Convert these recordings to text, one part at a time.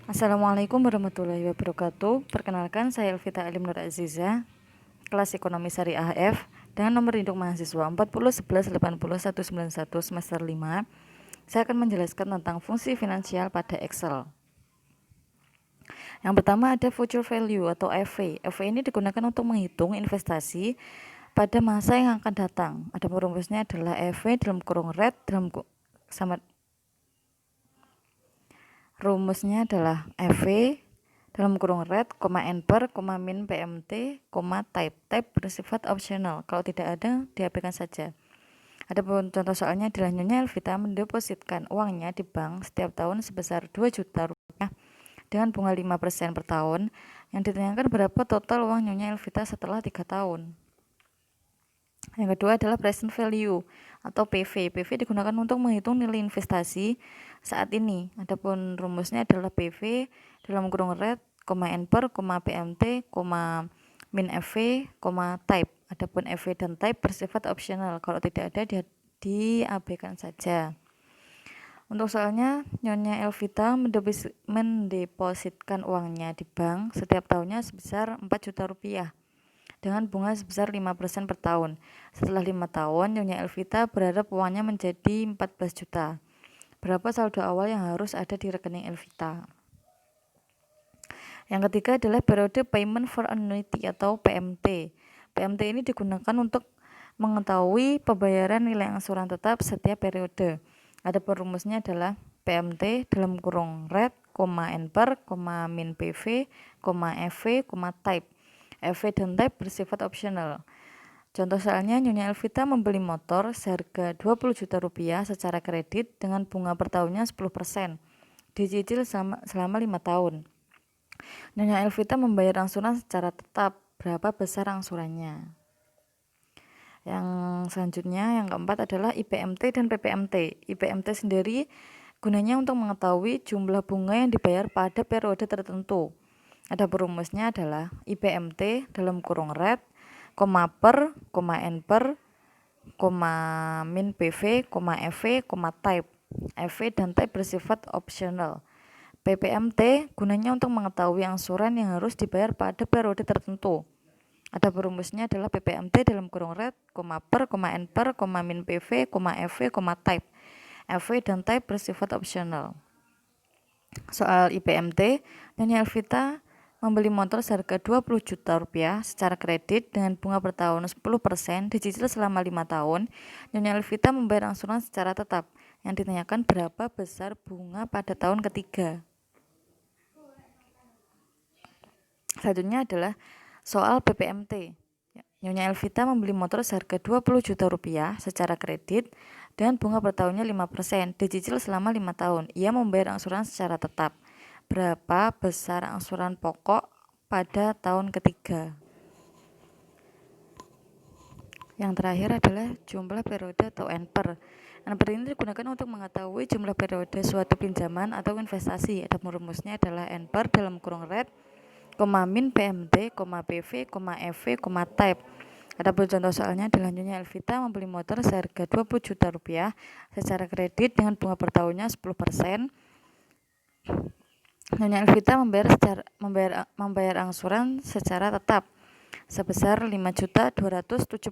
Assalamualaikum warahmatullahi wabarakatuh. Perkenalkan, saya Elvita Alim Nur Aziza, kelas Ekonomi Syariah F, dengan nomor induk mahasiswa 4011809191 semester 5. Saya akan menjelaskan tentang fungsi finansial pada Excel. Yang pertama ada future value atau FV. FV ini digunakan untuk menghitung investasi pada masa yang akan datang. Ada rumusnya adalah FV dalam kurung red dalam sama rumusnya adalah FV dalam kurung red, n per, min PMT, type bersifat optional. Kalau tidak ada, diabaikan saja. Adapun contoh soalnya adalah Nyonya Elvita mendepositkan uangnya di bank setiap tahun sebesar 2 juta rupiah dengan bunga 5% per tahun. Yang ditanyakan berapa total uang Nyonya Elvita setelah 3 tahun. Yang kedua adalah present value atau PV. PV digunakan untuk menghitung nilai investasi saat ini. Adapun rumusnya adalah PV dalam kurung red, n per, PMT, min FV, type. Adapun FV dan type bersifat optional. Kalau tidak ada, diabaikan saja. Untuk soalnya, Nyonya Elvita mendepositkan uangnya di bank setiap tahunnya sebesar 4 juta rupiah dengan bunga sebesar 5% per tahun. Setelah 5 tahun, Nyonya Elvita berharap uangnya menjadi 14 juta. Berapa saldo awal yang harus ada di rekening Elvita? Yang ketiga adalah periode payment for annuity atau PMT. PMT ini digunakan untuk mengetahui pembayaran nilai angsuran tetap setiap periode. Ada perumusnya adalah PMT dalam kurung red, n per, min PV, FV, type. FV dan type bersifat optional. Contoh soalnya, Nyonya Elvita membeli motor seharga 20 juta rupiah secara kredit dengan bunga per tahunnya 10%. Dicicil selama 5 tahun. Nyonya Elvita membayar angsuran secara tetap. Berapa besar angsurannya? Yang selanjutnya, yang keempat adalah IPMT dan PPMT. IPMT sendiri gunanya untuk mengetahui jumlah bunga yang dibayar pada periode tertentu. Ada perumusnya adalah IPMT dalam kurung red, per, n per, min PV, FV, type. FV dan type bersifat optional. PPMT gunanya untuk mengetahui angsuran yang harus dibayar pada periode tertentu. Ada perumusnya adalah PPMT dalam kurung red, per, n per, min PV, FV, type. FV dan type bersifat optional. Soal IPMT, Nyonya Elvita membeli motor seharga 20 juta rupiah secara kredit dengan bunga per tahun 10%, dicicil selama 5 tahun. Nyonya Elvita membayar angsuran secara tetap. Yang ditanyakan berapa besar bunga pada tahun ketiga. Selanjutnya adalah soal PPMT. Nyonya Elvita membeli motor seharga 20 juta rupiah secara kredit dan bunga per tahunnya 5%, dicicil selama 5 tahun. Ia membayar angsuran secara tetap. Berapa besar angsuran pokok pada tahun ketiga? Yang terakhir adalah jumlah periode atau N per. N per ini digunakan untuk mengetahui jumlah periode suatu pinjaman atau investasi. Ada rumusnya adalah N per dalam kurung red, min PMT, PV, FV, type. Adapun contoh soalnya adalah Nyonya Elvita membeli motor seharga 20 juta rupiah secara kredit dengan bunga per tahunnya 10%. Nyonya Elvita membayar angsuran secara tetap sebesar 5.275.000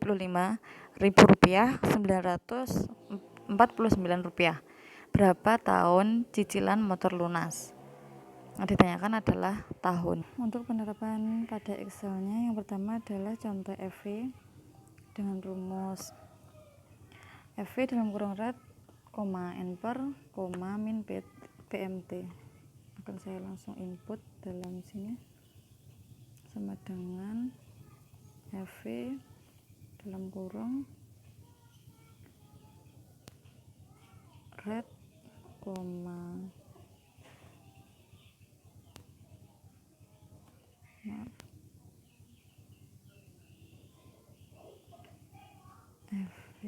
rupiah 949 rupiah. Berapa tahun cicilan motor lunas? Yang ditanyakan adalah tahun. Untuk penerapan pada Excelnya, yang pertama adalah contoh FV dengan rumus FV dalam kurung red, n per, min PMT. Akan saya langsung input dalam sini sama dengan FV dalam kurung red, FV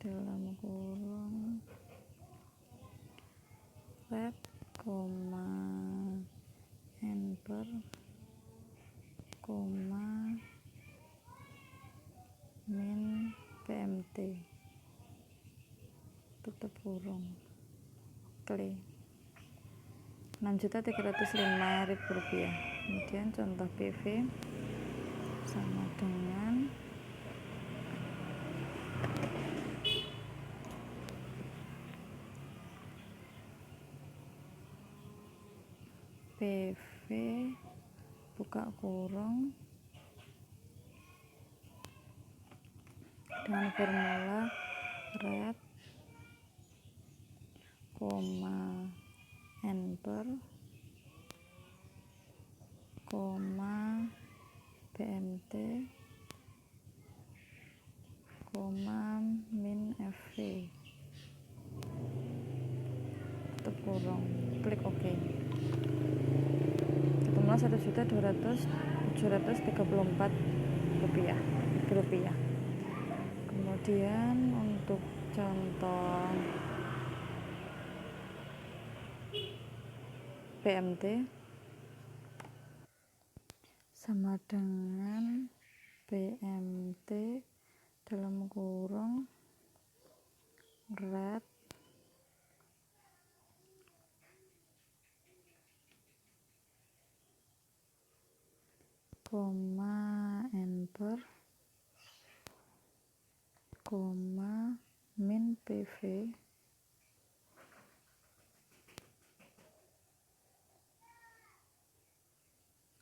dalam kurung red, n per, min PMT, tutup kurung. Oke. 6.305.000 rupiah. Kemudian contoh PV sama dengan PV buka kurung dengan formula red, n per, PMT, min FV, tutup kurung, klik OK. Ketemulah 1.200.734 rupiah. Kemudian untuk contoh PMT sama dengan PMT dalam kurung red, n per, min PV,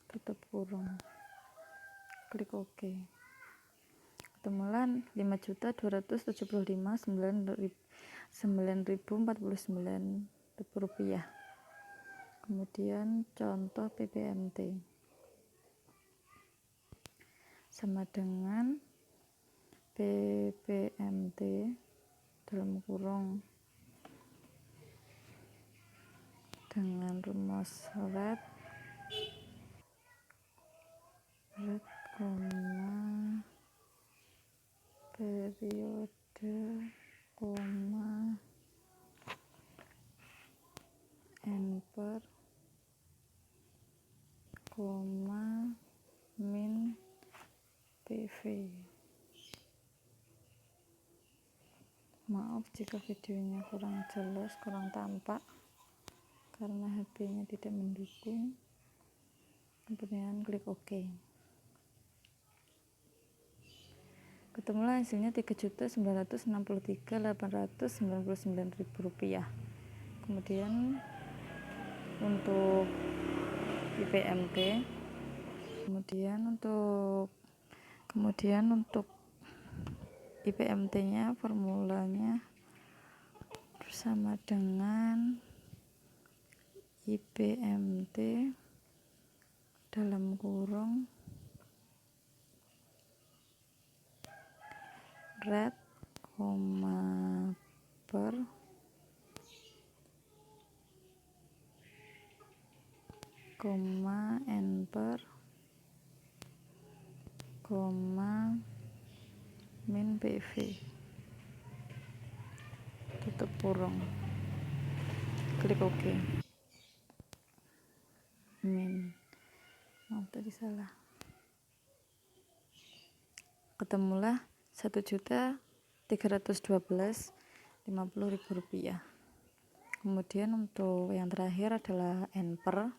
tutup kurung, klik OK. Ketemulah 5.275.949 rupiah. Kemudian contoh PPMT sama dengan PPMT dalam kurung dengan rumus red, periode, n per, min PV. Maaf jika videonya kurang jelas, kurang tampak karena HP-nya tidak mendukung. Kemudian klik OK. Ketemulah hasilnya 3.963.899 rupiah. Kemudian untuk IPMT, kemudian untuk IPMT-nya formulanya bersama dengan IPMT dalam kurung red, per, n per, min PV, tutup kurung, klik OK. Maaf tadi salah. Ketemulah 1.312.050 rupiah. Kemudian untuk yang terakhir adalah n per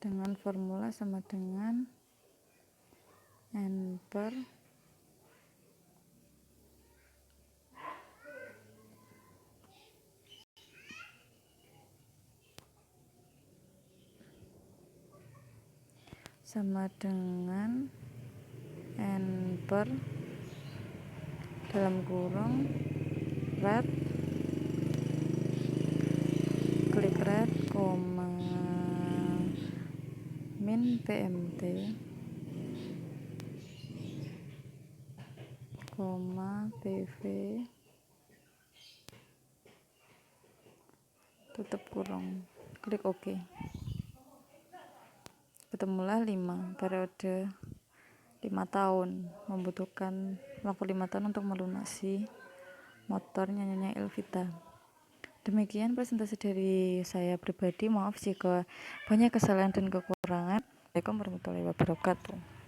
dengan formula sama dengan n per sama dengan n per dalam kurung red, klik red, min PMT, PV, tutup kurung, klik OK. Ketemulah 5 periode 5 tahun, membutuhkan waktu 5 tahun untuk melunasi motor Nyonya Elvita. Demikian presentasi dari saya pribadi. Maaf jika banyak kesalahan dan kekurangan. Assalamualaikum warahmatullahi wabarakatuh.